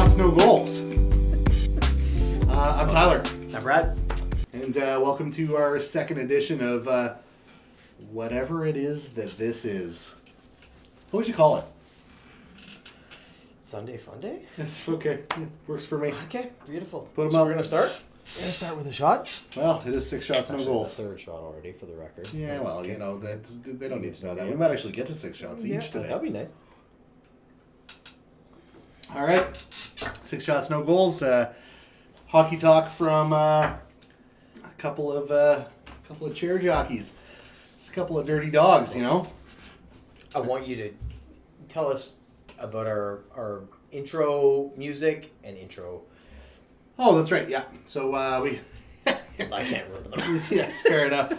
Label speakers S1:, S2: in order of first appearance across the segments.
S1: shots, no goals. I'm Tyler.
S2: I'm Brad.
S1: And welcome to our second edition of whatever it is that this is. What would you call it?
S2: Sunday Fun Day?
S1: It's okay. It works for me.
S2: Okay, beautiful.
S1: Put 'em
S2: so
S1: up.
S2: we're going to start? We're going to start with a shot?
S1: Well, it is 6 shots, no
S2: Actually,
S1: goals.
S2: the third shot already, for the record.
S1: Yeah, well, you know, they don't need to know that. We might actually get to 6 shots each today.
S2: That'd be nice.
S1: All right. 6 shots, no goals. Hockey talk from a couple of chair jockeys. Just a couple of dirty dogs, you know.
S2: I want you to tell us about our intro music and intro.
S1: Oh, that's right. Yeah. So we.
S2: Because I can't remember them.
S1: Yeah, it's fair enough.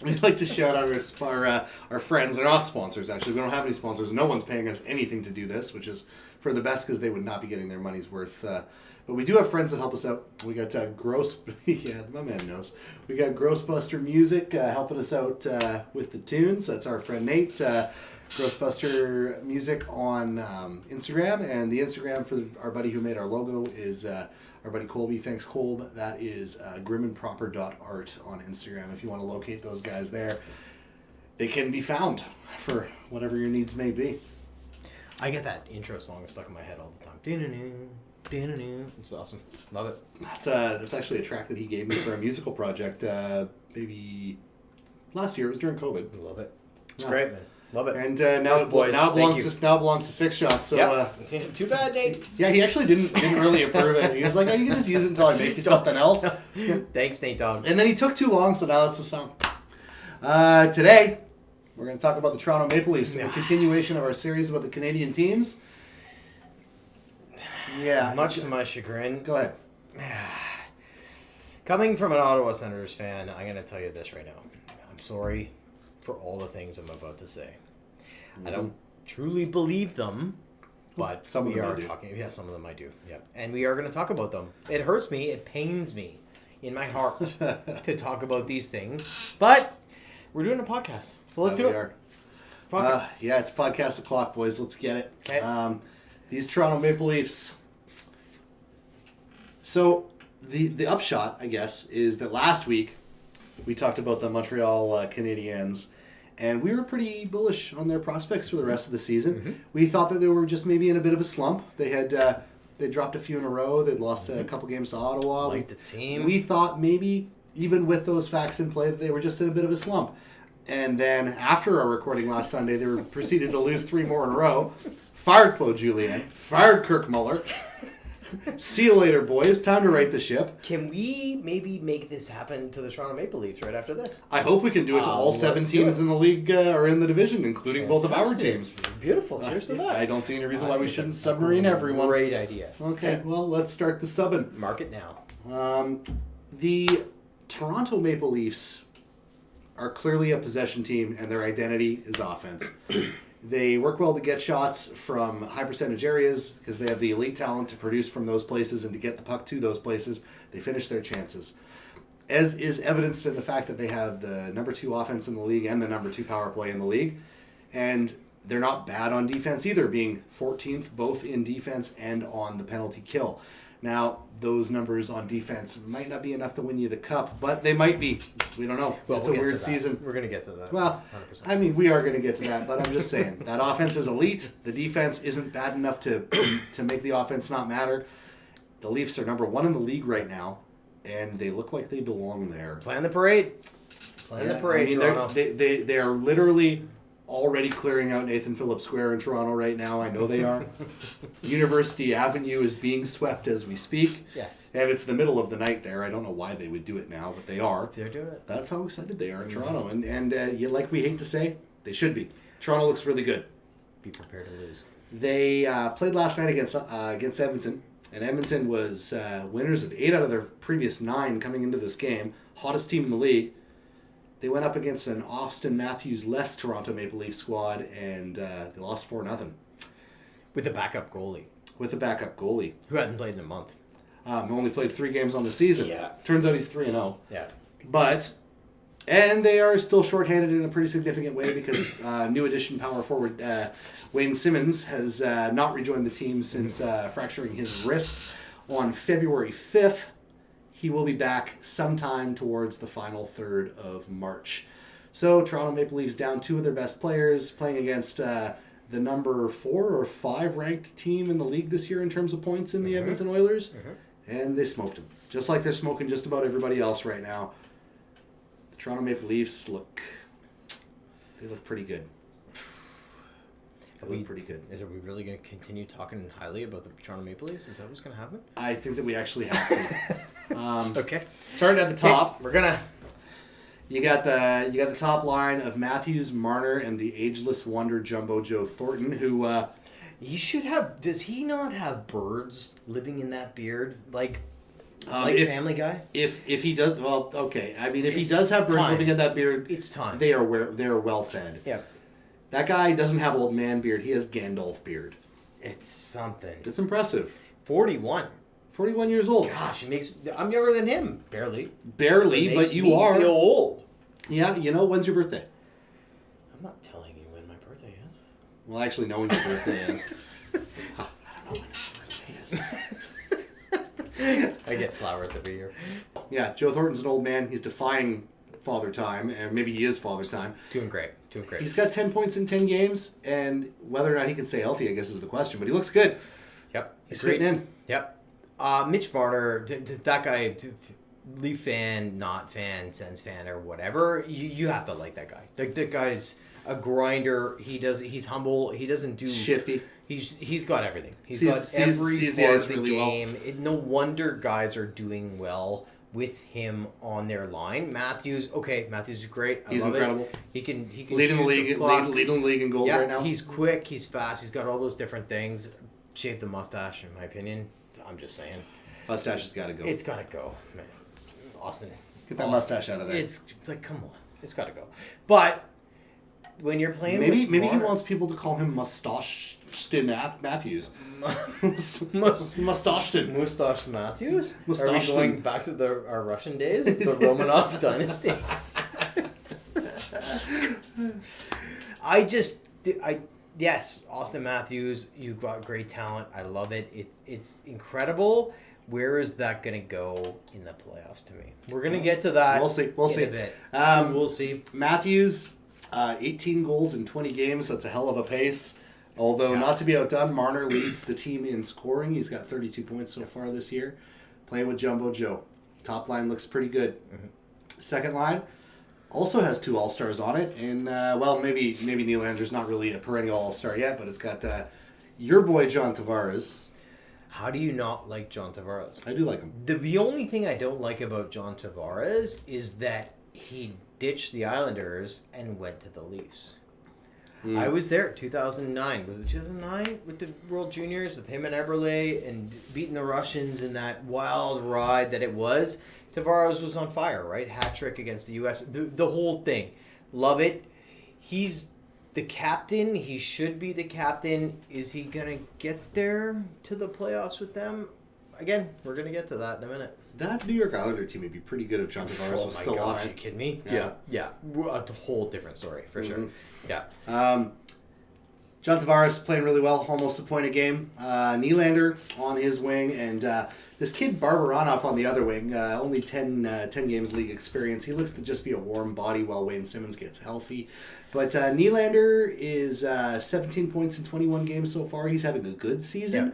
S1: We'd like to shout out our friends. They're not sponsors, actually. We don't have any sponsors. No one's paying us anything to do this, which is for the best because they would not be getting their money's worth. But we do have friends that help us out. We got yeah, my man knows. We got Grossbuster Music helping us out with the tunes. That's our friend Nate. Grossbuster Music on Instagram. And the Instagram for our buddy who made our logo is our buddy Colby. Thanks, Colb. That is grimandproper.art on Instagram. If you want to locate those guys there, they can be found for whatever your needs may be.
S2: I get that intro song stuck in my head all the time. It's awesome. Love it.
S1: That's actually a track that he gave me for a musical project maybe last year. It was during COVID.
S2: Love it. It's great, man. Love it.
S1: And now it belongs to 6 shots. So
S2: yep. Too bad, Nate.
S1: Yeah, he actually didn't really approve it. He was like, "Oh, you can just use it until I make it something else." Yeah.
S2: Thanks, Nate Dog.
S1: And then he took too long, so now it's the song. Today, we're going to talk about the Toronto Maple Leafs and the continuation of our series about the Canadian teams. Yeah.
S2: Much to my chagrin.
S1: Go ahead.
S2: Coming from an Ottawa Senators fan, I'm going to tell you this right now. I'm sorry for all the things I'm about to say. I don't truly believe them, but
S1: some of them I do.
S2: Talking. Yeah, some of them I do. Yeah, and we are going to talk about them. It hurts me. It pains me in my heart to talk about these things, but we're doing a podcast, so let's do it.
S1: Yeah, it's podcast o'clock, boys. Let's get it.
S2: Okay.
S1: These Toronto Maple Leafs. So the upshot, I guess, is that last week we talked about the Montreal Canadiens, and we were pretty bullish on their prospects for the rest of the season. Mm-hmm. We thought that they were just maybe in a bit of a slump. They had they dropped a few in a row. They'd lost a couple games to Ottawa.
S2: Like the team.
S1: We thought maybe even with those facts in play that they were just in a bit of a slump. And then after our recording last Sunday, they were proceeded to lose 3 more in a row. Fired Claude Julien. Fired Kirk Muller. See you later, boys. Time to right the ship.
S2: Can we maybe make this happen to the Toronto Maple Leafs right after this?
S1: I hope we can do it to all 7 teams in the league or in the division, including both of our teams.
S2: Beautiful. Cheers to that.
S1: I don't see any reason why we shouldn't submarine everyone.
S2: Great idea.
S1: Okay, well, let's start the subbing.
S2: Mark it now.
S1: The Toronto Maple Leafs are clearly a possession team, and their identity is offense. They work well to get shots from high percentage areas because they have the elite talent to produce from those places and to get the puck to those places. They finish their chances. As is evidenced in the fact that they have the number 2 offense in the league and the number 2 power play in the league. And they're not bad on defense either, being 14th both in defense and on the penalty kill. Now, those numbers on defense might not be enough to win you the cup, but they might be. We don't know. It's a weird season.
S2: We're going to get to that.
S1: Well, 100%. I mean, we are going to get to that, but I'm just saying. That offense is elite. The defense isn't bad enough to make the offense not matter. The Leafs are number 1 in the league right now, and they look like they belong there.
S2: Plan the parade. The parade, Toronto.
S1: They are literally already clearing out Nathan Phillips Square in Toronto right now. I know they are. University Avenue is being swept as we speak.
S2: Yes.
S1: And it's the middle of the night there. I don't know why they would do it now, but they are.
S2: They're doing it.
S1: That's how excited they are in Toronto. And like we hate to say, they should be. Toronto looks really good.
S2: Be prepared to lose.
S1: They played last night against Edmonton. And Edmonton was winners of 8 out of their previous 9 coming into this game. Hottest team in the league. They went up against an Austin Matthews-less Toronto Maple Leaf squad, and they lost 4-0.
S2: With a backup goalie. Who hadn't played in a month.
S1: Only played 3 games on the season.
S2: Yeah.
S1: Turns out he's 3-0.
S2: Yeah.
S1: But And they are still shorthanded in a pretty significant way because new addition power forward Wayne Simmons has not rejoined the team since fracturing his wrist on February 5th. He will be back sometime towards the final third of March. So Toronto Maple Leafs down 2 of their best players, playing against the number 4 or 5 ranked team in the league this year in terms of points in the Edmonton Oilers. And they smoked them. Just like they're smoking just about everybody else right now. The Toronto Maple Leafs look pretty good. They look pretty good.
S2: Are we really going to continue talking highly about the Toronto Maple Leafs? Is that what's going to happen?
S1: I think that we actually have to.
S2: Okay.
S1: Starting at the top,
S2: we're gonna.
S1: You got the top line of Matthews, Marner, and the ageless wonder Jumbo Joe Thornton, who
S2: he should have. Does he not have birds living in that beard, like Family Guy?
S1: If he does, well, okay. I mean, if he does have birds living in that beard,
S2: it's time.
S1: They are well fed.
S2: Yeah. That
S1: guy doesn't have old man beard. He has Gandalf beard.
S2: It's something.
S1: It's impressive.
S2: 41
S1: years old.
S2: Gosh, I'm younger than him. Barely,
S1: but you are.
S2: Feel old.
S1: Yeah, when's your birthday?
S2: I'm not telling you when my birthday is.
S1: Well, I actually know when your birthday is. I don't know when his birthday is.
S2: I get flowers every year.
S1: Yeah, Joe Thornton's an old man. He's defying Father Time, and maybe he is Father Time.
S2: Doing great.
S1: He's got 10 points in 10 games, and whether or not he can stay healthy, I guess, is the question. But he looks good.
S2: Yep.
S1: He's fitting in.
S2: Yep. Mitch Marner, that guy, Leaf fan, not fan, Sens fan, or whatever, you have to like that guy. That guy's a grinder. He's humble. He doesn't do...
S1: Shifty.
S2: He's got everything. He's got every part of the really game. Well. No wonder guys are doing well with him on their line. Matthews is great.
S1: He's incredible.
S2: He can
S1: leading the league in goals right now.
S2: He's quick. He's fast. He's got all those different things. Shave the mustache, in my opinion. I'm just saying.
S1: Mustache has got to go.
S2: It's got to go, man. Austin,
S1: get that mustache out of there.
S2: It's like, come on, it's got to go. But when you're playing,
S1: maybe he wants people to call him Mustashton Matthews. Mustashton.
S2: Mustache Matthews? Are we going back to our Russian days? The Romanov dynasty? Yes, Austin Matthews, you've got great talent. I love it. It's incredible. Where is that going to go in the playoffs to me? We're going to get to that.
S1: We'll see.
S2: A bit. We'll see.
S1: Matthews, 18 goals in 20 games. That's a hell of a pace. Although, not to be outdone, Marner leads the team in scoring. He's got 32 points so far this year. Playing with Jumbo Joe. Top line looks pretty good. Mm-hmm. Second line also has 2 All-Stars on it. And, maybe Nylander's not really a perennial All-Star yet, but it's got your boy John Tavares.
S2: How do you not like John Tavares?
S1: I do like him.
S2: The only thing I don't like about John Tavares is that he ditched the Islanders and went to the Leafs. I was there 2009. Was it 2009 with the World Juniors with him and Eberle and beating the Russians in that wild ride that it was? Tavares was on fire, right? Hat trick against the U.S. The whole thing. Love it. He's the captain. He should be the captain. Is he going to get there to the playoffs with them? Again, we're going to get to that in a minute.
S1: That New York Islander team would be pretty good if John Tavares was still on.
S2: Are you kidding me? Yeah. A whole different story, for sure. Yeah.
S1: John Tavares playing really well, almost a point a game. Nylander on his wing, and this kid Barbaranov on the other wing, only 10 games league experience. He looks to just be a warm body while Wayne Simmons gets healthy. But Nylander is 17 points in 21 games so far. He's having a good season. Yeah.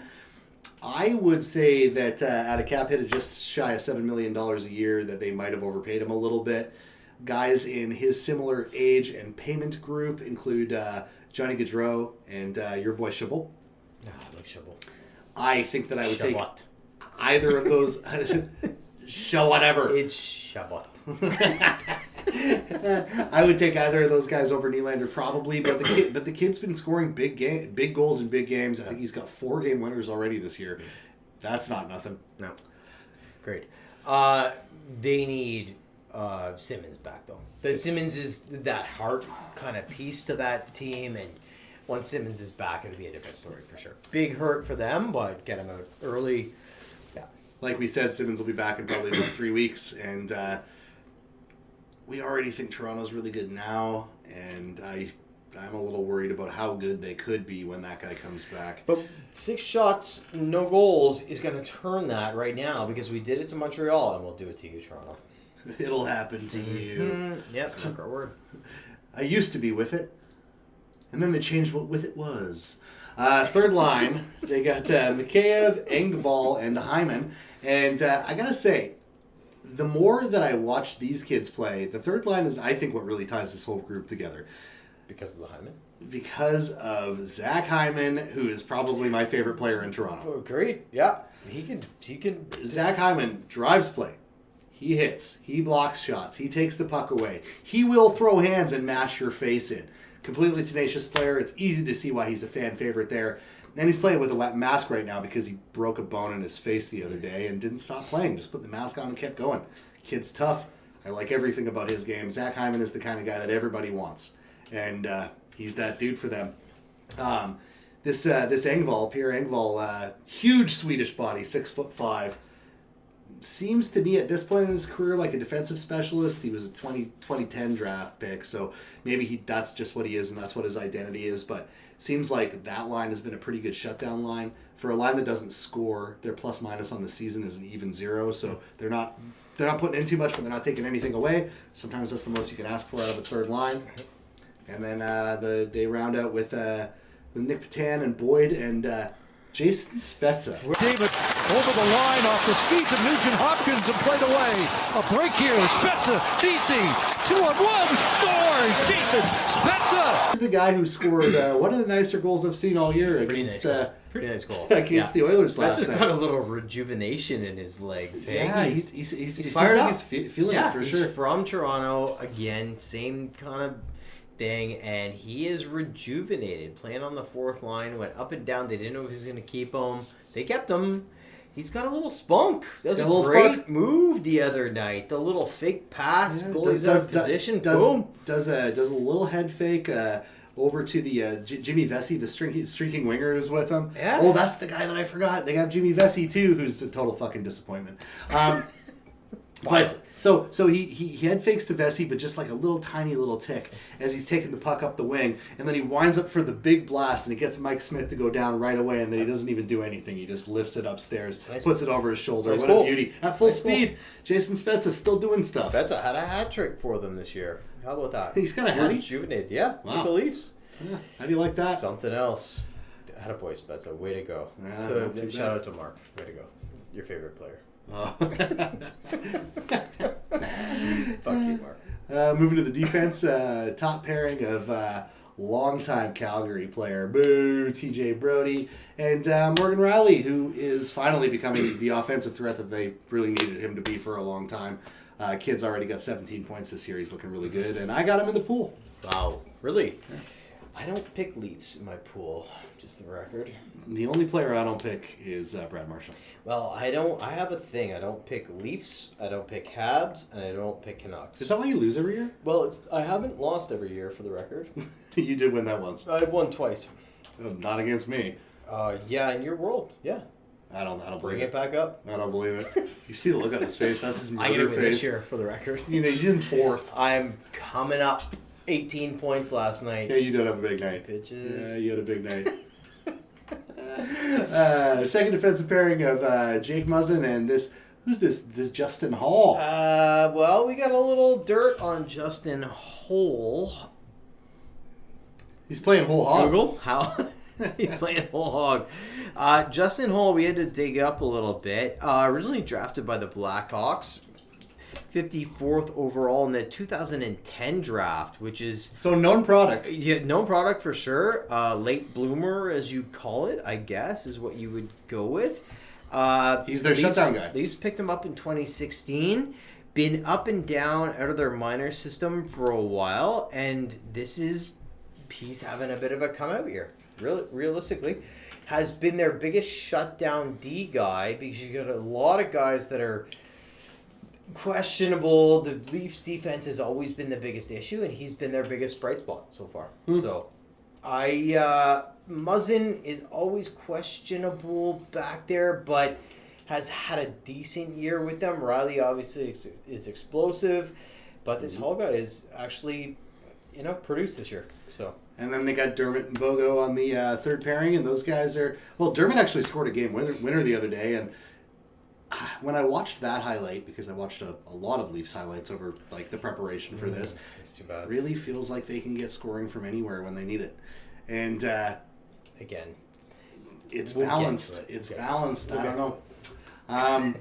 S1: I would say that at a cap hit of just shy of $7 million a year, that they might have overpaid him a little bit. Guys in his similar age and payment group include Johnny Gaudreau and your boy Chabot.
S2: No, I like Chabot.
S1: I think that I would take either of those. Whatever.
S2: It's Chabot.
S1: I would take either of those guys over Nylander probably, but the kid's been scoring big goals in big games. I think he's got 4 game winners already this year. That's not nothing.
S2: No. Great. They need Simmons back though. Simmons is that heart kind of piece to that team, and once Simmons is back, it'll be a different story for sure. Big hurt for them, but get him out early. Yeah.
S1: Like we said, Simmons will be back in probably about 3 weeks, and we already think Toronto's really good now, and I'm a little worried about how good they could be when that guy comes back.
S2: But 6 shots, no goals is going to turn that right now because we did it to Montreal, and we'll do it to you, Toronto.
S1: It'll happen to you.
S2: Yep, that's our word.
S1: I used to be with it, and then they changed what with it was. Third line, they got Mikheyev, Engvall, and Hyman. And I got to say, the more that I watch these kids play, the third line is, I think, what really ties this whole group together.
S2: Because of the Hyman?
S1: Because of Zach Hyman, who is probably my favorite player in Toronto.
S2: Oh, great. Yeah. He can.
S1: Zach Hyman drives play. He hits. He blocks shots. He takes the puck away. He will throw hands and mash your face in. Completely tenacious player. It's easy to see why he's a fan favorite there. And he's playing with a wet mask right now because he broke a bone in his face the other day and didn't stop playing. Just put the mask on and kept going. Kid's tough. I like everything about his game. Zach Hyman is the kind of guy that everybody wants. And he's that dude for them. This Engvall, Pierre Engvall, huge Swedish body, 6'5", seems to be at this point in his career like a defensive specialist. He was a 2010 draft pick, so maybe that's just what he is and that's what his identity is. But seems like that line has been a pretty good shutdown line for a line that doesn't score. Their plus minus on the season is an even 0, so they're not putting in too much, but they're not taking anything away. Sometimes that's the most you can ask for out of a third line. And then they round out with Nick Patan and Boyd and Jason Spezza.
S3: David over the line off the skis of Nugent Hopkins and played away. A break here. Spezza, DC, 2-on-1, scores! Jason Spezza!
S1: He's the guy who scored one of the nicer goals I've seen all year against
S2: Pretty nice goal.
S1: Against the Oilers last night.
S2: That's got a little rejuvenation in his legs. Hey?
S1: Yeah, he's
S2: fired up.
S1: He's feeling it for sure.
S2: He's from Toronto again, same kind of thing, and he is rejuvenated. Playing on the fourth line, went up and down. They didn't know if he was going to keep him. They kept him. He's got a little spunk. That was a great move the other night. The little fake pass, goalie's out of position. Boom.
S1: Does a little head fake. Over to the Jimmy Vesey, the streaking winger who's with him.
S2: Yeah.
S1: Oh, that's the guy that I forgot. They have Jimmy Vesey too, who's a total fucking disappointment. But so he head fakes to Vesey, but just like a little tiny little tick as he's taking the puck up the wing, and then he winds up for the big blast, and he gets Mike Smith to go down right away, and then he doesn't even do anything. He just lifts it upstairs, puts it over his shoulder. What a beauty! At full speed, Jason Spezza still doing stuff.
S2: Spezza had a hat trick for them this year. How about that?
S1: He's kind of heavy.
S2: Rejuvenated, yeah. Wow. With the Leafs.
S1: Yeah. How do you like that?
S2: Something else. Attaboy, Spezza. Way to go.
S1: Yeah,
S2: shout out to Mark. Way to go. Your favorite player.
S1: Oh.
S2: Fuck you, Mark.
S1: Moving to the defense, top pairing of longtime Calgary player, boo, TJ Brody, and Morgan Riley, who is finally becoming the offensive threat that they really needed him to be for a long time. Kid's already got 17 points this year. He's looking really good, and I got him in the pool.
S2: Wow, really? Yeah. I don't pick Leafs in my pool, just the record.
S1: The only player I don't pick is Brad Marshall.
S2: Well, I have a thing. I don't pick Leafs, I don't pick Habs, and I don't pick Canucks.
S1: Is that why you lose every year?
S2: Well, I haven't lost every year, for the record.
S1: You did win that once.
S2: I won twice.
S1: Not against me.
S2: Yeah, in your world, yeah.
S1: I don't believe
S2: Bring it back up.
S1: I don't believe it. You see the look on his face. That's his murder
S2: I get it
S1: face.
S2: this year, for the record.
S1: You know, he's in fourth.
S2: I'm coming up 18 points last night.
S1: Yeah, you did have a big night.
S2: Bitches.
S1: Yeah, you had a big night. Second defensive pairing of Jake Muzzin and who's this Justin Hall?
S2: Well, we got a little dirt on Justin Hall.
S1: He's playing whole hog.
S2: Google how he's playing whole hog. Justin Hall, we had to dig up a little bit. Originally drafted by the Blackhawks, 54th overall in the 2010 draft, which is
S1: so known product.
S2: Yeah, known product for sure. Late bloomer, as you call it, I guess, is what you would go with.
S1: He's their shutdown guy.
S2: Leafs picked him up in 2016. Been up and down out of their minor system for a while, and he's having a bit of a come out year. Realistically, has been their biggest shutdown D guy because you got a lot of guys that are questionable. The Leafs defense has always been the biggest issue, and he's been their biggest bright spot so far. So, Muzzin is always questionable back there, but has had a decent year with them. Riley obviously is explosive. But this Hall guy is actually, produced this year. So.
S1: And then they got Dermott and Bogo on the third pairing, and those guys are... Well, Dermott actually scored a game winner the other day, and when I watched that highlight, because I watched a lot of Leafs highlights over the preparation for this,
S2: it's too bad.
S1: Really feels like they can get scoring from anywhere when they need it. And
S2: again,
S1: it's
S2: we'll
S1: balanced. It's balanced. I don't know.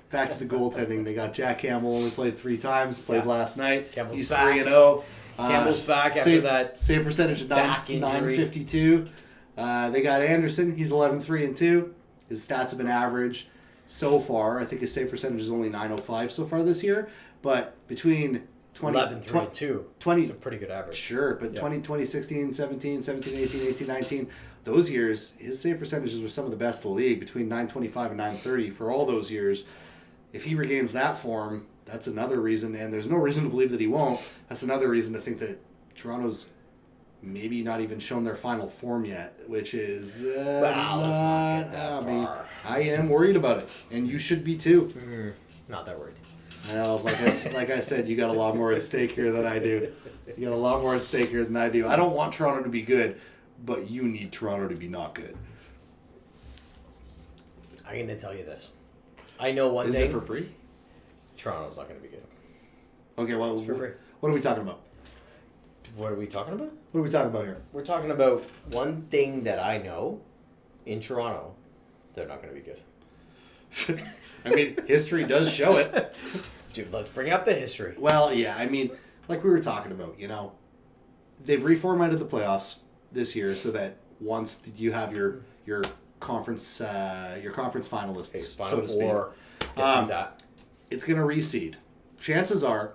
S1: Back to the goaltending. They got Jack Campbell, only played 3 times, played last night.
S2: Campbell's
S1: He's
S2: back.
S1: 3-0.
S2: Campbell's back after that
S1: save percentage of
S2: back injury.
S1: 952. They got Anderson. He's 11-3-2. His stats have been average so far. I think his save percentage is only 905 so far this year. But between
S2: 11-3-2.
S1: 20,
S2: it's a pretty good average.
S1: Sure, but 2016, 17, 18, 18, 19, those years, his save percentages were some of the best in the league, between 925 and 930 for all those years. If he regains that form, that's another reason, and there's no reason to believe that he won't. That's another reason to think that Toronto's maybe not even shown their final form yet, which is
S2: let's not get that far.
S1: I am worried about it, and you should be too.
S2: Not that worried.
S1: Well, like I said, you got a lot more at stake here than I do. You got a lot more at stake here than I do. I don't want Toronto to be good, but you need Toronto to be not good.
S2: I'm going to tell you this. I know one thing.
S1: Is it for free?
S2: Toronto's not going to be good.
S1: Okay, well,
S2: It's for free.
S1: what are we talking about?
S2: What are we talking about?
S1: What are we talking about here?
S2: We're talking about one thing that I know in Toronto. They're not going to be good.
S1: I mean, history does show it.
S2: Dude, let's bring up the history.
S1: Well, yeah, I mean, like we were talking about, they've reformatted the playoffs this year so that once you have your conference finalists,
S2: Final
S1: so to speak,
S2: Four, that.
S1: it's going to reseed. Chances are,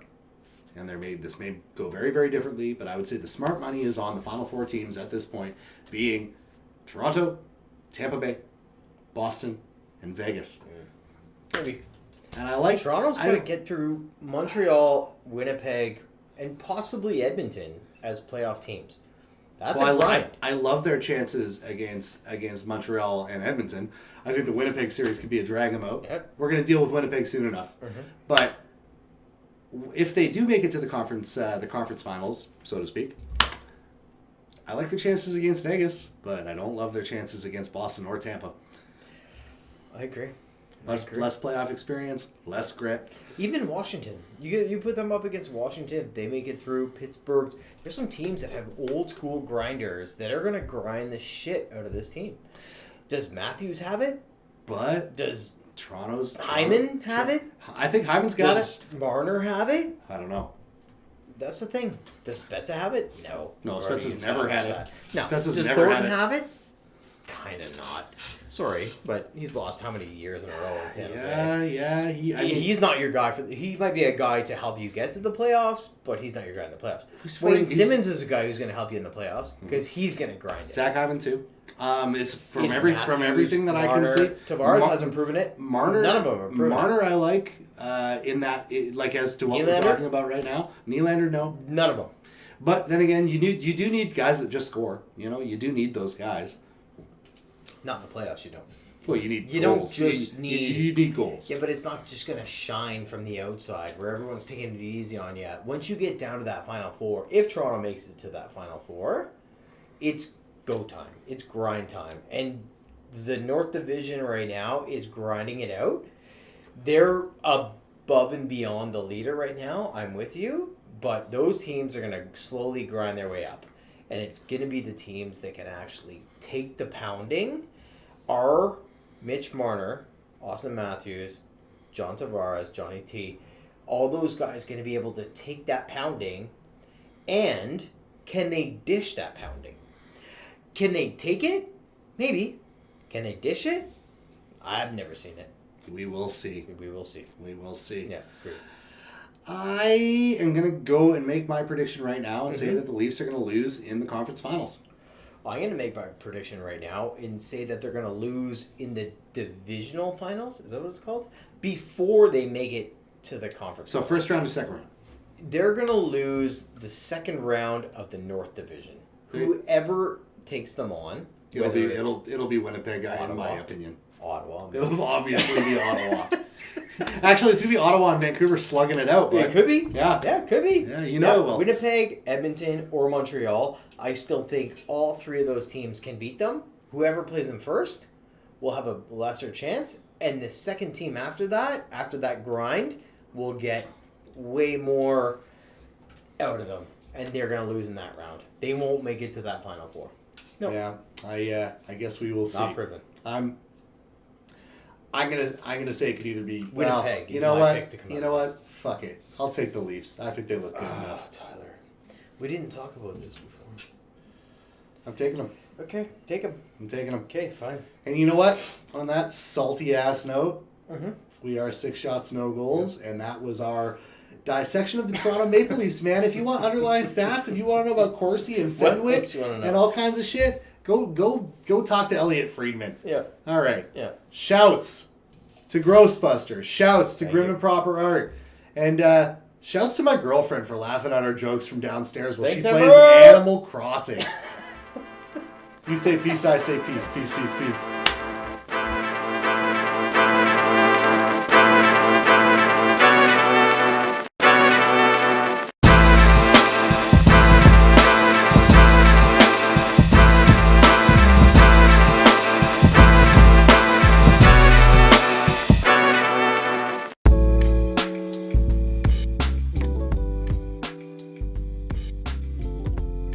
S1: and this may go very, very differently, but I would say the smart money is on the Final Four teams at this point, being Toronto, Tampa Bay, Boston, and Vegas.
S2: Maybe.
S1: And I like
S2: Toronto's going to get through Montreal, Winnipeg, and possibly Edmonton as playoff teams. That's a grind.
S1: I love their chances against Montreal and Edmonton. I think the Winnipeg series could be a drag them out.
S2: Yep.
S1: We're going to deal with Winnipeg soon enough.
S2: Mm-hmm.
S1: But if they do make it to the conference finals, so to speak, I like their chances against Vegas, but I don't love their chances against Boston or Tampa.
S2: I agree.
S1: Less playoff experience, less grit.
S2: Even Washington. You put them up against Washington, they make it through. Pittsburgh. There's some teams that have old school grinders that are going to grind the shit out of this team. Does Matthews have it?
S1: But
S2: does
S1: Toronto's
S2: Hyman have it?
S1: I think Hyman's got
S2: Does Marner have it?
S1: I don't know.
S2: That's the thing. Does Spezza have it? No.
S1: Spezza's never had it.
S2: No.
S1: Spezza's
S2: Does
S1: never
S2: Thornton
S1: had it.
S2: have it? Kind of not. Sorry, but he's lost how many years in a row in San Jose?
S1: Yeah.
S2: He's not your guy he might be a guy to help you get to the playoffs, but he's not your guy in the playoffs. Wayne Simmons is a guy who's going to help you in the playoffs because he's going to grind it.
S1: Zach Hyman too. Is from everything that
S2: Marner,
S1: I can see.
S2: Tavares hasn't proven it.
S1: Marner,
S2: none of them have proven
S1: Marner,
S2: it.
S1: I like as to what
S2: Nylander?
S1: we're talking about right now. Nylander, no.
S2: None of them.
S1: But then again, you do need guys that just score. You do need those guys.
S2: Not in the playoffs, you don't.
S1: Well, you need
S2: don't
S1: goals.
S2: just need...
S1: You need goals.
S2: Yeah, but it's not just going to shine from the outside where everyone's taking it easy on you. Once you get down to that Final Four, if Toronto makes it to that Final Four, it's go time. It's grind time. And the North Division right now is grinding it out. They're above and beyond the leader right now. I'm with you. But those teams are going to slowly grind their way up. And it's going to be the teams that can actually take the pounding. Are Mitch Marner, Austin Matthews, John Tavares, Johnny T, all those guys going to be able to take that pounding, and can they dish that pounding? Can they take it? Maybe. Can they dish it? I've never seen it.
S1: We will see.
S2: We will see.
S1: We will see.
S2: Yeah, great.
S1: I am going to go and make my prediction right now and say that the Leafs are going to lose in the conference finals.
S2: Well, I'm going to make my prediction right now and say that they're going to lose in the divisional finals. Is that what it's called? Before they make it to the conference.
S1: So first round to second round.
S2: They're going to lose the second round of the North Division. Whoever takes them on.
S1: It'll be Winnipeg, in my opinion.
S2: Ottawa.
S1: It'll obviously be Ottawa. Actually, it's going to be Ottawa and Vancouver slugging it out.
S2: It could be.
S1: Yeah.
S2: Yeah, it could be.
S1: Yeah, you know it will.
S2: Winnipeg, Edmonton, or Montreal. I still think all three of those teams can beat them. Whoever plays them first will have a lesser chance. And the second team after that grind, will get way more out of them. And they're going to lose in that round. They won't make it to that Final Four. No.
S1: Yeah, I guess we will see.
S2: Not proven.
S1: I'm gonna say it could either be
S2: Winnipeg.
S1: You know what? You know what? Fuck it. I'll take the Leafs. I think they look good enough.
S2: Tyler, we didn't talk about this before.
S1: I'm taking them.
S2: Okay, take them.
S1: I'm taking them.
S2: Okay, fine.
S1: And you know what? On that salty ass note,
S2: Mm-hmm.
S1: we are 6 shots, no goals, and that was our dissection of the Toronto Maple Leafs. Man, if you want underlying stats, if you want to know about Corsi and Fenwick and all kinds of shit, go talk to Elliot Friedman.
S2: Yeah.
S1: All right.
S2: Yeah.
S1: Shouts to Grossbusters. Shouts to
S2: Thank
S1: Grim
S2: you.
S1: and Proper Art. And shouts to my girlfriend for laughing at our jokes from downstairs while
S2: Thanks,
S1: she plays
S2: Emma!
S1: Animal Crossing. You say peace, I say peace. Peace, peace, peace.